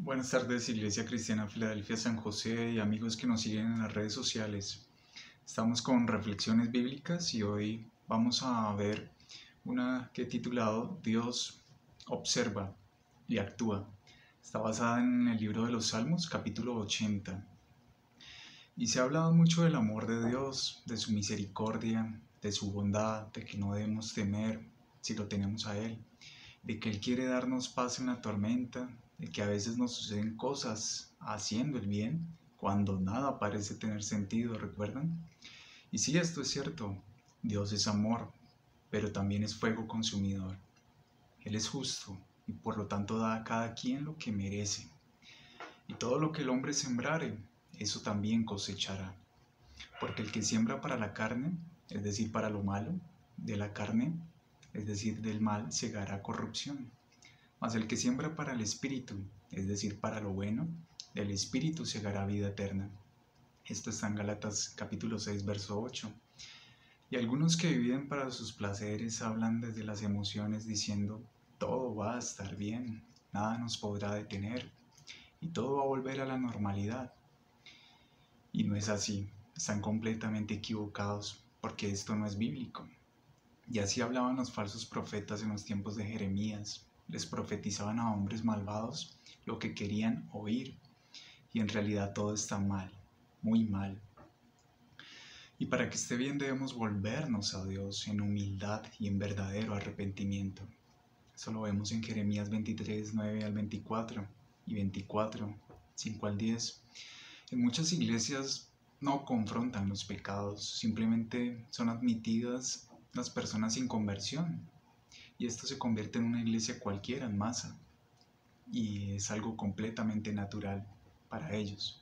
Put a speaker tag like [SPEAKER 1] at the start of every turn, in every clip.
[SPEAKER 1] Buenas tardes, Iglesia Cristiana Filadelfia San José y amigos que nos siguen en las redes sociales. Estamos con reflexiones bíblicas y hoy vamos a ver una que he titulado Dios observa y actúa. Está basada en el libro de los Salmos, capítulo 80. Y se ha hablado mucho del amor de Dios, de su misericordia, de su bondad, de que no debemos temer si lo tenemos a Él, de que Él quiere darnos paz en la tormenta, de que a veces nos suceden cosas haciendo el bien cuando nada parece tener sentido, ¿recuerdan? Y sí, esto es cierto, Dios es amor, pero también es fuego consumidor. Él es justo y por lo tanto da a cada quien lo que merece. Y todo lo que el hombre sembrare, eso también cosechará. Porque el que siembra para la carne, es decir, para lo malo, de la carne, es decir, del mal, segará corrupción. Mas el que siembra para el espíritu, es decir, para lo bueno, del espíritu segará vida eterna. Esto está en Gálatas capítulo 6, verso 8. Y algunos que viven para sus placeres hablan desde las emociones diciendo, todo va a estar bien, nada nos podrá detener y todo va a volver a la normalidad. Y no es así, están completamente equivocados porque esto no es bíblico. Y así hablaban los falsos profetas en los tiempos de Jeremías. Les profetizaban a hombres malvados lo que querían oír. Y en realidad todo está mal, muy mal. Y para que esté bien debemos volvernos a Dios en humildad y en verdadero arrepentimiento. Eso lo vemos en Jeremías 23, 9 al 24 y 24, 5 al 10. En muchas iglesias no confrontan los pecados, simplemente son admitidas las personas sin conversión. Y esto se convierte en una iglesia cualquiera, en masa. Y es algo completamente natural para ellos.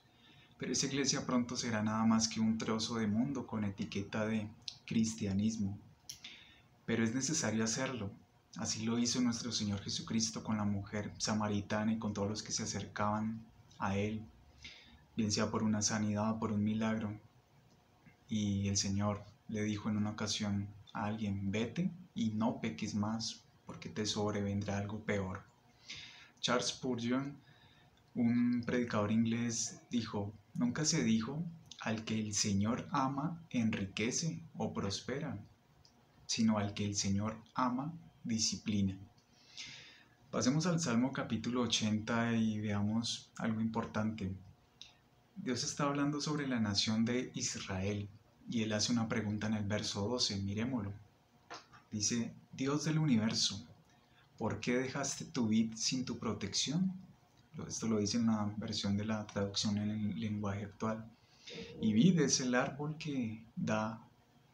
[SPEAKER 1] Pero esa iglesia pronto será nada más que un trozo de mundo con etiqueta de cristianismo. Pero es necesario hacerlo. Así lo hizo nuestro Señor Jesucristo con la mujer samaritana y con todos los que se acercaban a Él, bien sea por una sanidad o por un milagro. Y el Señor le dijo en una ocasión a alguien, vete y no peques más, porque te sobrevendrá algo peor. Charles Spurgeon, un predicador inglés, dijo, nunca se dijo, al que el Señor ama, enriquece o prospera, sino al que el Señor ama, disciplina. Pasemos al Salmo capítulo 80 y veamos algo importante. Dios está hablando sobre la nación de Israel y Él hace una pregunta en el verso 12, miremoslo. Dice, Dios del universo, ¿por qué dejaste tu vid sin tu protección? Esto lo dice en la versión de la traducción en el lenguaje actual. Y vid es el árbol que da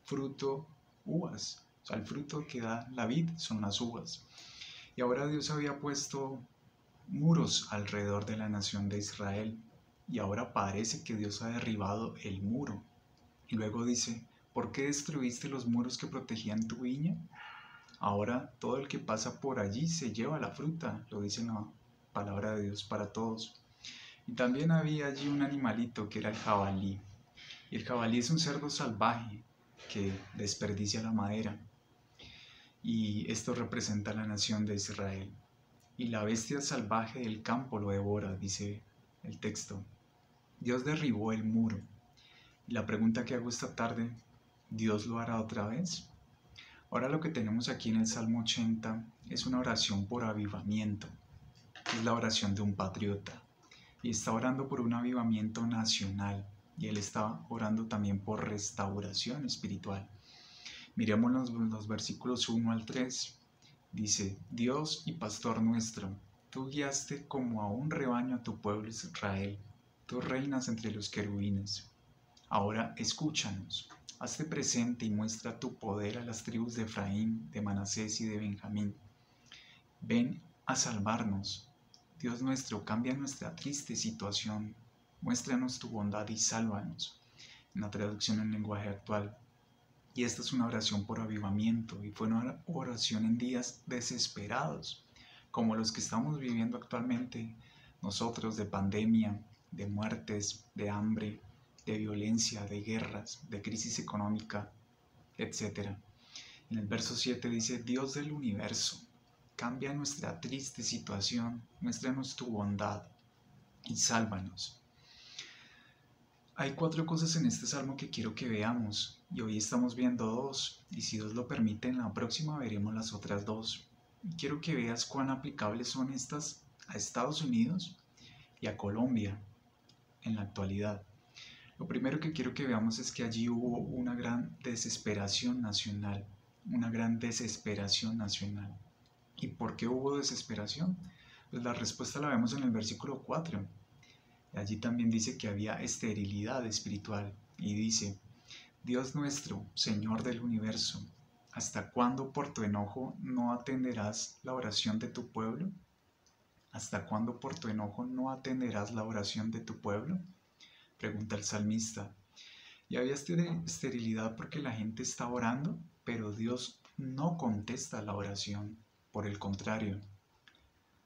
[SPEAKER 1] fruto, uvas. O sea, el fruto que da la vid son las uvas. Y ahora Dios había puesto muros alrededor de la nación de Israel. Y ahora parece que Dios ha derribado el muro. Y luego dice, ¿por qué destruiste los muros que protegían tu viña? Ahora todo el que pasa por allí se lleva la fruta, lo dice la palabra de Dios para todos. Y también había allí un animalito que era el jabalí. Y el jabalí es un cerdo salvaje que desperdicia la madera. Y esto representa a la nación de Israel. Y la bestia salvaje del campo lo devora, dice el texto. Dios derribó el muro. Y la pregunta que hago esta tarde, ¿Dios lo hará otra vez? Ahora lo que tenemos aquí en el Salmo 80 es una oración por avivamiento. Es la oración de un patriota. Y está orando por un avivamiento nacional. Y él está orando también por restauración espiritual. Miremos los versículos 1 al 3. Dice, Dios y pastor nuestro, tú guiaste como a un rebaño a tu pueblo Israel. Tú reinas entre los querubines. Ahora escúchanos. Hazte presente y muestra tu poder a las tribus de Efraín, de Manasés y de Benjamín. Ven a salvarnos. Dios nuestro, cambia nuestra triste situación. Muéstranos tu bondad y sálvanos. En la traducción en lenguaje actual. Y esta es una oración por avivamiento y fue una oración en días desesperados, como los que estamos viviendo actualmente nosotros, de pandemia, de muertes, de hambre, de violencia, de guerras, de crisis económica, etc. En el verso 7 dice, Dios del universo, cambia nuestra triste situación, muéstranos tu bondad. y sálvanos. Hay 4 cosas en este salmo que quiero que veamos, y hoy estamos viendo 2, y si Dios lo permite, en la próxima veremos las otras 2. Quiero que veas cuán aplicables son estas a Estados Unidos y a Colombia en la actualidad. Lo primero que quiero que veamos es que allí hubo una gran desesperación nacional, una gran desesperación nacional. ¿Y por qué hubo desesperación? Pues la respuesta la vemos en el versículo 4. Allí también dice que había esterilidad espiritual y dice: Dios nuestro, Señor del universo, ¿hasta cuándo por tu enojo no atenderás la oración de tu pueblo? ¿Hasta cuándo por tu enojo no atenderás la oración de tu pueblo? Pregunta el salmista. Y había esterilidad porque la gente está orando, pero Dios no contesta la oración. Por el contrario,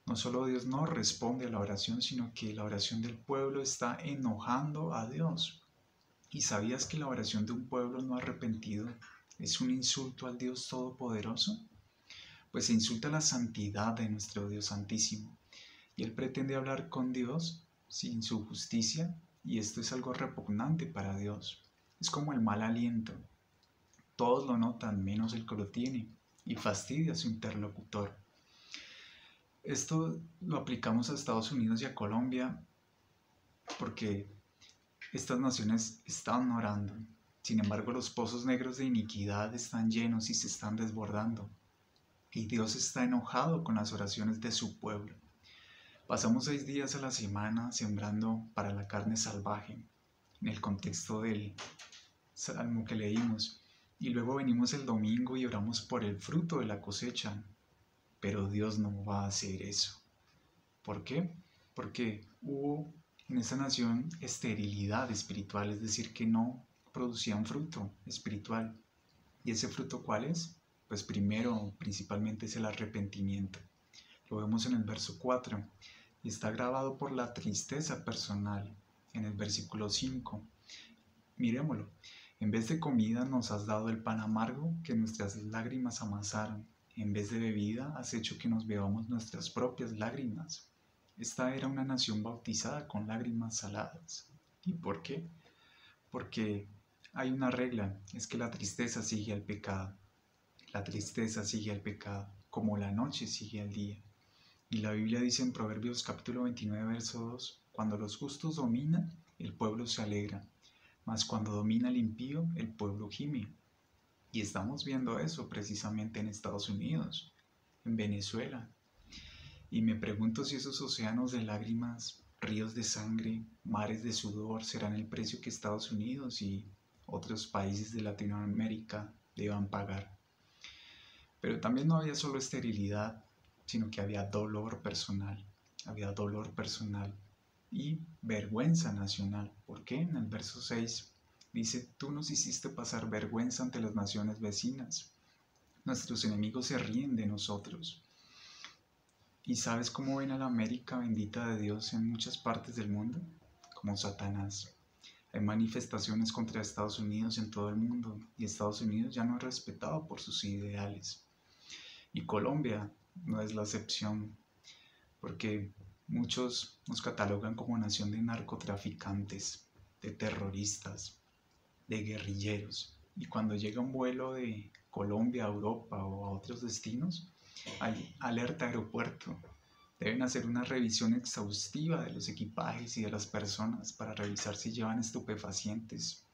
[SPEAKER 1] no solo Dios no responde a la oración, sino que la oración del pueblo está enojando a Dios. ¿Y sabías que la oración de un pueblo no arrepentido es un insulto al Dios Todopoderoso? Pues se insulta la santidad de nuestro Dios Santísimo. Y Él pretende hablar con Dios sin su justicia, y esto es algo repugnante para Dios. Es como el mal aliento. Todos lo notan, menos el que lo tiene, y fastidia a su interlocutor. Esto lo aplicamos a Estados Unidos y a Colombia porque estas naciones están orando. Sin embargo, los pozos negros de iniquidad están llenos y se están desbordando. Y Dios está enojado con las oraciones de su pueblo. Pasamos 6 días a la semana sembrando para la carne salvaje, en el contexto del salmo que leímos. Y luego venimos el domingo y oramos por el fruto de la cosecha. Pero Dios no va a hacer eso. ¿Por qué? Porque hubo en esa nación esterilidad espiritual, es decir, que no producían fruto espiritual. ¿Y ese fruto cuál es? Pues primero, principalmente es el arrepentimiento. Lo vemos en el verso 4 y está grabado por la tristeza personal en el versículo 5. Miremoslo. En vez de comida nos has dado el pan amargo que nuestras lágrimas amasaron. En vez de bebida has hecho que nos bebamos nuestras propias lágrimas. Esta era una nación bautizada con lágrimas saladas. ¿Y por qué? Porque hay una regla, es que la tristeza sigue al pecado. La tristeza sigue al pecado, como la noche sigue al día. Y la Biblia dice en Proverbios capítulo 29, verso 2, cuando los justos dominan, el pueblo se alegra, mas cuando domina el impío, el pueblo gime. Y estamos viendo eso precisamente en Estados Unidos, en Venezuela. Y me pregunto si esos océanos de lágrimas, ríos de sangre, mares de sudor serán el precio que Estados Unidos y otros países de Latinoamérica deban pagar. Pero también no había solo esterilidad, sino que había dolor personal. Había dolor personal y vergüenza nacional. ¿Por qué? En el verso 6 dice: tú nos hiciste pasar vergüenza ante las naciones vecinas. Nuestros enemigos se ríen de nosotros. ¿Y sabes cómo ven a la América bendita de Dios en muchas partes del mundo? Como Satanás. Hay manifestaciones contra Estados Unidos en todo el mundo y Estados Unidos ya no es respetado por sus ideales. Y Colombia no es la excepción, porque muchos nos catalogan como nación de narcotraficantes, de terroristas, de guerrilleros. Y cuando llega un vuelo de Colombia a Europa o a otros destinos, hay alerta aeropuerto. Deben hacer una revisión exhaustiva de los equipajes y de las personas para revisar si llevan estupefacientes.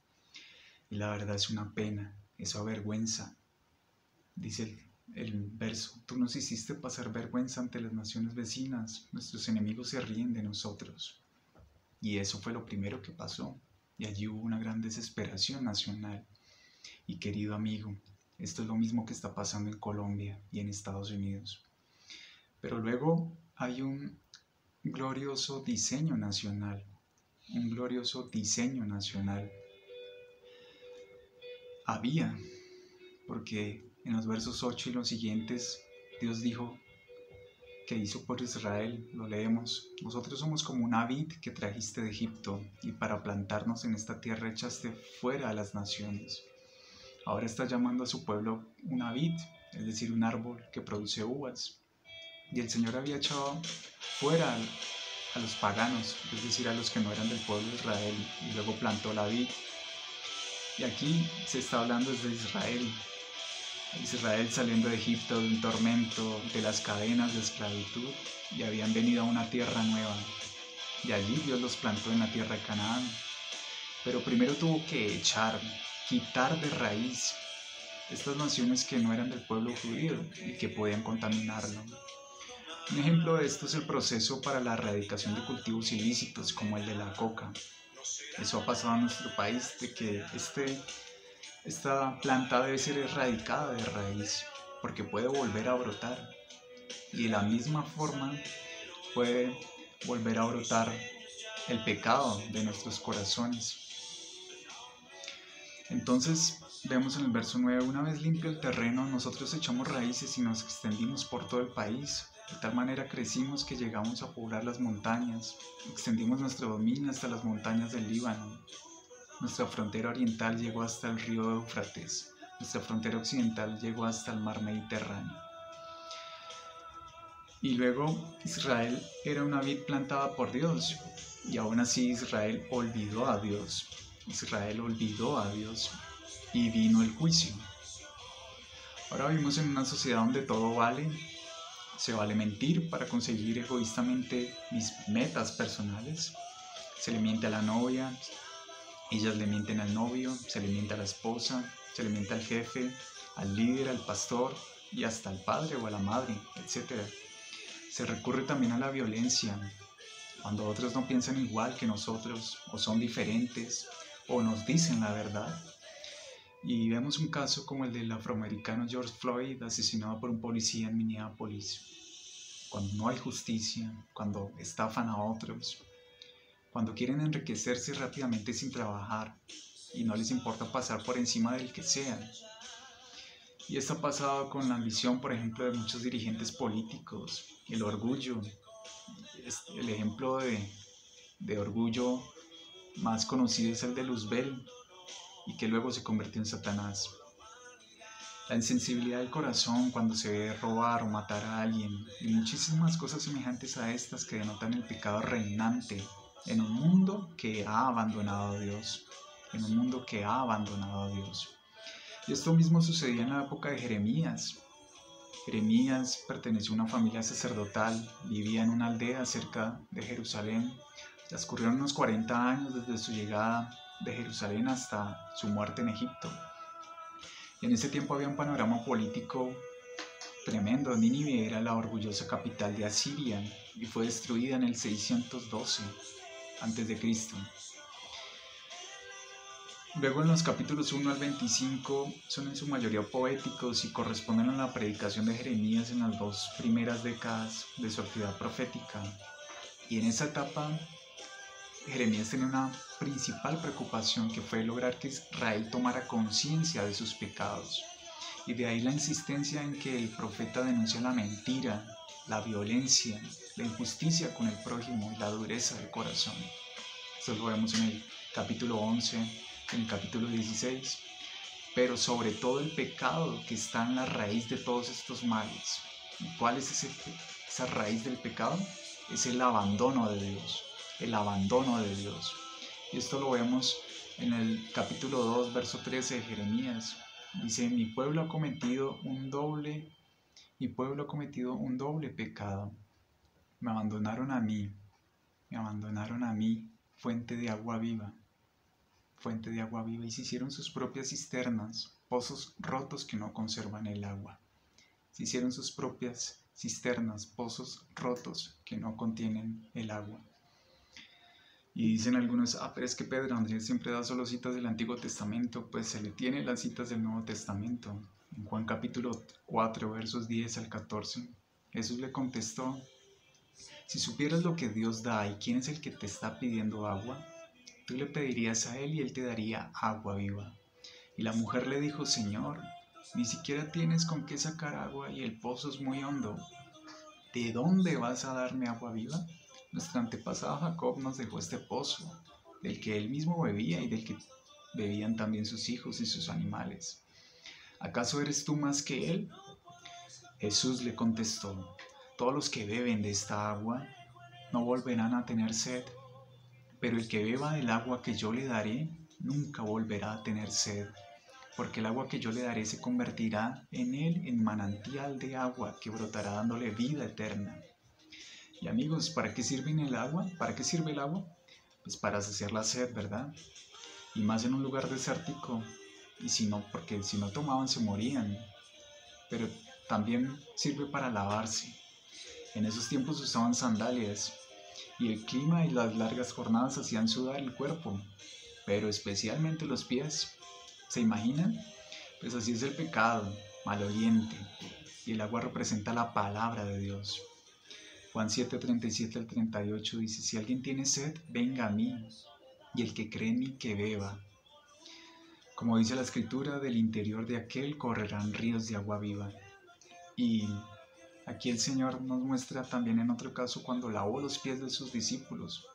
[SPEAKER 1] Y la verdad es una pena, eso avergüenza. Dice el verso: tú nos hiciste pasar vergüenza ante las naciones vecinas, nuestros enemigos se ríen de nosotros. Y eso fue lo primero que pasó. Y allí hubo una gran desesperación nacional. Y querido amigo, esto es lo mismo que está pasando en Colombia y en Estados Unidos. Pero luego hay un glorioso diseño nacional. Un glorioso diseño nacional. Había, porque en los versos 8 y los siguientes, Dios dijo que hizo por Israel, lo leemos: nosotros somos como una vid que trajiste de Egipto, y para plantarnos en esta tierra echaste fuera a las naciones. Ahora está llamando a su pueblo una vid, es decir, un árbol que produce uvas. Y el Señor había echado fuera a los paganos, es decir, a los que no eran del pueblo de Israel, y luego plantó la vid. Y aquí se está hablando desde Israel. Israel saliendo de Egipto, de un tormento, de las cadenas de esclavitud, y habían venido a una tierra nueva. Y allí Dios los plantó en la tierra de Canaán. Pero primero tuvo que quitar de raíz estas naciones que no eran del pueblo judío y que podían contaminarlo. Un ejemplo de esto es el proceso para la erradicación de cultivos ilícitos como el de la coca. Eso ha pasado en nuestro país, de que esta planta debe ser erradicada de raíz porque puede volver a brotar, y de la misma forma puede volver a brotar el pecado de nuestros corazones. Entonces vemos en el verso 9, una vez limpio el terreno, nosotros echamos raíces y nos extendimos por todo el país. De tal manera crecimos que llegamos a poblar las montañas, extendimos nuestro dominio hasta las montañas del Líbano. Nuestra frontera oriental llegó hasta el río Éufrates, nuestra frontera occidental llegó hasta el mar Mediterráneo. Y luego Israel era una vid plantada por Dios, y aún así Israel olvidó a Dios. Israel olvidó a Dios y vino el juicio. Ahora vivimos en una sociedad donde todo vale. Se vale mentir para conseguir egoístamente mis metas personales. Se le miente a la novia, ellas le mienten al novio, se le miente a la esposa, se le miente al jefe, al líder, al pastor y hasta al padre o a la madre, etc. Se recurre también a la violencia, cuando otros no piensan igual que nosotros, o son diferentes, o nos dicen la verdad. Y vemos un caso como el del afroamericano George Floyd, asesinado por un policía en Minneapolis. Cuando no hay justicia, cuando estafan a otros, cuando quieren enriquecerse rápidamente sin trabajar y no les importa pasar por encima del que sea. Y esto ha pasado con la ambición, por ejemplo, de muchos dirigentes políticos, el orgullo. El ejemplo de orgullo más conocido es el de Luzbel, y que luego se convirtió en Satanás. La insensibilidad del corazón cuando se ve robar o matar a alguien, y muchísimas cosas semejantes a estas que denotan el pecado reinante en un mundo que ha abandonado a Dios, en un mundo que ha abandonado a Dios. Y esto mismo sucedía en la época de Jeremías. Jeremías perteneció a una familia sacerdotal, vivía en una aldea cerca de Jerusalén. Transcurrieron unos 40 años desde su llegada de Jerusalén hasta su muerte en Egipto. Y en ese tiempo había un panorama político tremendo. Nínive era la orgullosa capital de Asiria y fue destruida en el 612 a.C. Luego en los capítulos 1 al 25 son en su mayoría poéticos y corresponden a la predicación de Jeremías en las 2 primeras décadas de su actividad profética. Y en esa etapa Jeremías tenía una principal preocupación, que fue lograr que Israel tomara conciencia de sus pecados. Y de ahí la insistencia en que el profeta denuncia la mentira, la violencia, la injusticia con el prójimo y la dureza del corazón. Esto lo vemos en el capítulo 11, en el capítulo 16. Pero sobre todo el pecado que está en la raíz de todos estos males. ¿Y cuál es esa raíz del pecado? Es el abandono de Dios. El abandono de Dios. Y esto lo vemos en el capítulo 2, verso 13 de Jeremías. Dice, mi pueblo ha cometido un doble pecado. Me abandonaron a mí, fuente de agua viva, y se hicieron sus propias cisternas, pozos rotos que no conservan el agua. Se hicieron sus propias cisternas, pozos rotos que no contienen el agua. Y dicen algunos, pero es que Pedro Andrés siempre da solo citas del Antiguo Testamento. Pues se le tiene las citas del Nuevo Testamento. En Juan capítulo 4, versos 10 al 14, Jesús le contestó, si supieras lo que Dios da y quién es el que te está pidiendo agua, tú le pedirías a él y él te daría agua viva. Y la mujer le dijo, Señor, ni siquiera tienes con qué sacar agua y el pozo es muy hondo. ¿De dónde vas a darme agua viva? Nuestro antepasado Jacob nos dejó este pozo, del que él mismo bebía y del que bebían también sus hijos y sus animales. ¿Acaso eres tú más que él? Jesús le contestó, todos los que beben de esta agua no volverán a tener sed, pero el que beba del agua que yo le daré, nunca volverá a tener sed, porque el agua que yo le daré se convertirá en él en manantial de agua que brotará dándole vida eterna. Y amigos, ¿para qué sirve el agua? ¿Para qué sirve el agua? Pues para saciar la sed, ¿verdad? Y más en un lugar desértico, y si no, porque si no tomaban se morían, pero también sirve para lavarse. En esos tiempos usaban sandalias, y el clima y las largas jornadas hacían sudar el cuerpo, pero especialmente los pies. ¿Se imaginan? Pues así es el pecado, maloliente, y el agua representa la palabra de Dios. Juan 7:37 al 38 dice, si alguien tiene sed, venga a mí, y el que cree en mí, que beba. Como dice la escritura, del interior de aquel correrán ríos de agua viva. Y aquí el Señor nos muestra también en otro caso cuando lavó los pies de sus discípulos,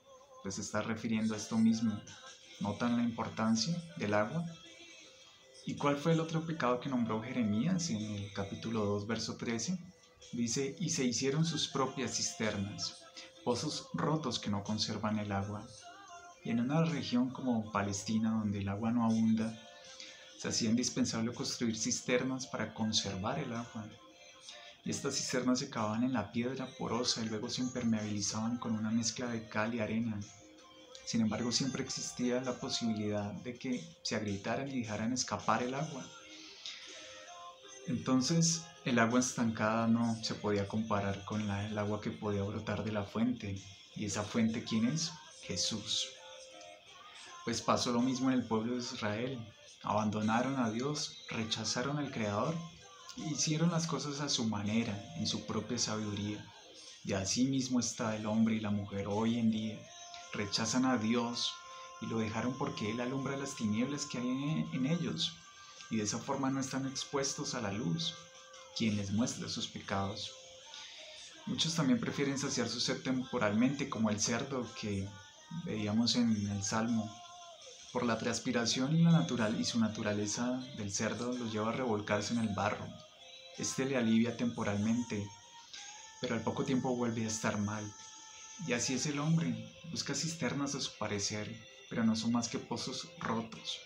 [SPEAKER 1] pues se está refiriendo a esto mismo. ¿Notan la importancia del agua? ¿Y cuál fue el otro pecado que nombró Jeremías en el capítulo 2, verso 13? Dice, y se hicieron sus propias cisternas, pozos rotos que no conservan el agua. Y en una región como Palestina, donde el agua no abunda, se hacía indispensable construir cisternas para conservar el agua. Y estas cisternas se cavaban en la piedra porosa y luego se impermeabilizaban con una mezcla de cal y arena. Sin embargo, siempre existía la posibilidad de que se agrietaran y dejaran escapar el agua. Entonces, el agua estancada no se podía comparar con el agua que podía brotar de la fuente. ¿Y esa fuente quién es? Jesús. Pues pasó lo mismo en el pueblo de Israel. Abandonaron a Dios, rechazaron al Creador e hicieron las cosas a su manera, en su propia sabiduría. Y así mismo está el hombre y la mujer hoy en día. Rechazan a Dios y lo dejaron porque Él alumbra las tinieblas que hay en ellos. Y de esa forma no están expuestos a la luz, quien les muestra sus pecados. Muchos también prefieren saciar su sed temporalmente, como el cerdo que veíamos en el Salmo. Por la transpiración y su naturaleza del cerdo los lleva a revolcarse en el barro. Este le alivia temporalmente, pero al poco tiempo vuelve a estar mal. Y así es el hombre, busca cisternas a su parecer, pero no son más que pozos rotos,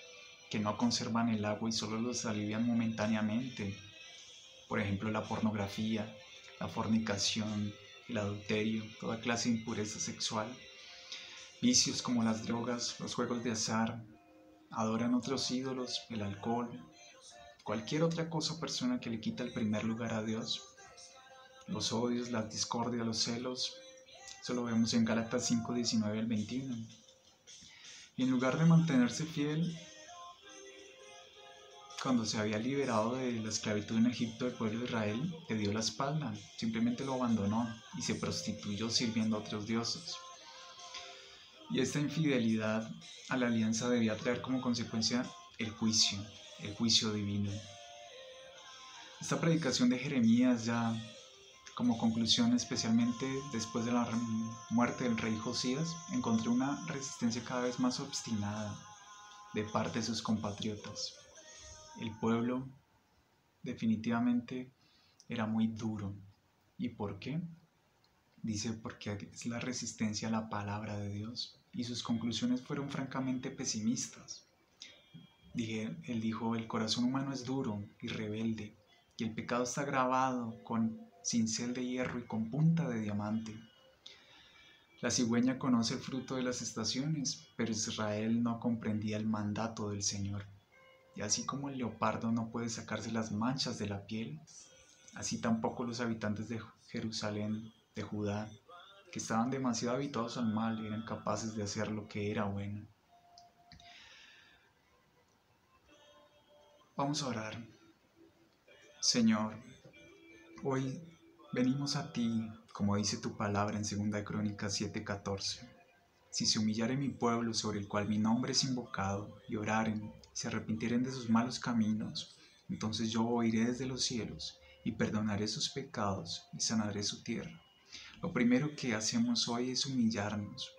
[SPEAKER 1] que no conservan el agua y solo los alivian momentáneamente. Por ejemplo, la pornografía, la fornicación, el adulterio, toda clase de impureza sexual. Vicios como las drogas, los juegos de azar, adoran otros ídolos, el alcohol, cualquier otra cosa o persona que le quita el primer lugar a Dios. Los odios, las discordias, los celos, eso lo vemos en Gálatas 5:19 al 21. Y en lugar de mantenerse fiel, cuando se había liberado de la esclavitud en Egipto, el pueblo de Israel le dio la espalda, simplemente lo abandonó y se prostituyó sirviendo a otros dioses. Y esta infidelidad a la alianza debía traer como consecuencia el juicio divino. Esta predicación de Jeremías ya como conclusión, especialmente después de la muerte del rey Josías, encontré una resistencia cada vez más obstinada de parte de sus compatriotas. El pueblo definitivamente era muy duro. ¿Y por qué? Dice porque es la resistencia a la palabra de Dios y sus conclusiones fueron francamente pesimistas. Él dijo, el corazón humano es duro y rebelde y el pecado está grabado con cincel de hierro y con punta de diamante. La cigüeña conoce el fruto de las estaciones, pero Israel no comprendía el mandato del Señor. Y así como el leopardo no puede sacarse las manchas de la piel, así tampoco los habitantes de Jerusalén, de Judá, que estaban demasiado habituados al mal, eran capaces de hacer lo que era bueno. Vamos a orar. Señor, hoy venimos a ti, como dice tu palabra en 2 Crónicas 7:14. Si se humillare mi pueblo sobre el cual mi nombre es invocado, y oraren, y se arrepintieren de sus malos caminos, entonces yo oiré desde los cielos, y perdonaré sus pecados, y sanaré su tierra. Lo primero que hacemos hoy es humillarnos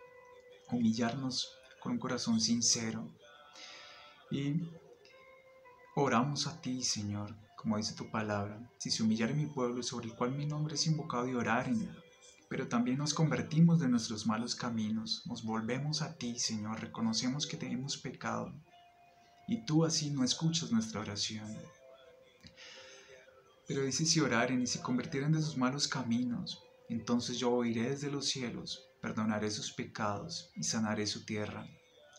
[SPEAKER 1] con un corazón sincero, y oramos a ti, Señor, como dice tu palabra. Si se humillare mi pueblo sobre el cual mi nombre es invocado, y oraren, pero también nos convertimos de nuestros malos caminos, nos volvemos a ti, Señor, reconocemos que hemos pecado y tú así no escuchas nuestra oración. Pero dice, si oraren y se convirtieren de sus malos caminos, entonces yo oiré desde los cielos, perdonaré sus pecados y sanaré su tierra.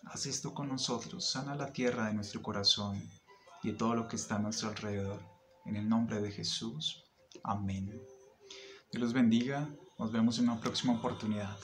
[SPEAKER 1] Haz esto con nosotros, sana la tierra de nuestro corazón y de todo lo que está a nuestro alrededor. En el nombre de Jesús. Amén. Dios los bendiga. Nos vemos en una próxima oportunidad.